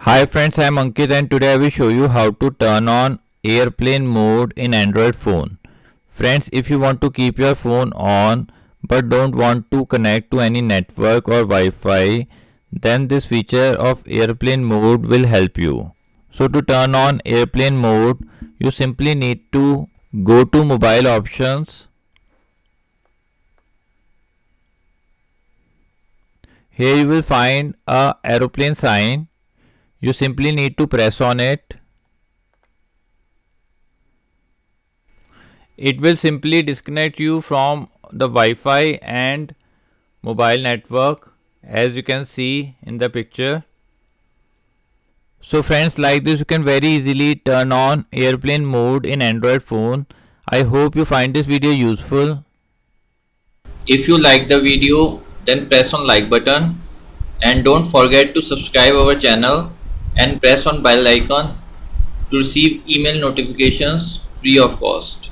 Hi friends, I am Ankit and today I will show you how to turn on airplane mode in Android phone. Friends, if you want to keep your phone on but don't want to connect to any network or Wi-Fi, then this feature of airplane mode will help you. So to turn on airplane mode, you simply need to go to mobile options. Here you will find a aeroplane sign. You simply need to press on it. It will simply disconnect you from the Wi-Fi and mobile network, as you can see in the picture. So friends, like this you can very easily turn on airplane mode in Android phone. I hope you find this video useful. If you like the video, then press on like button and don't forget to subscribe our channel and press on bell icon to receive email notifications free of cost.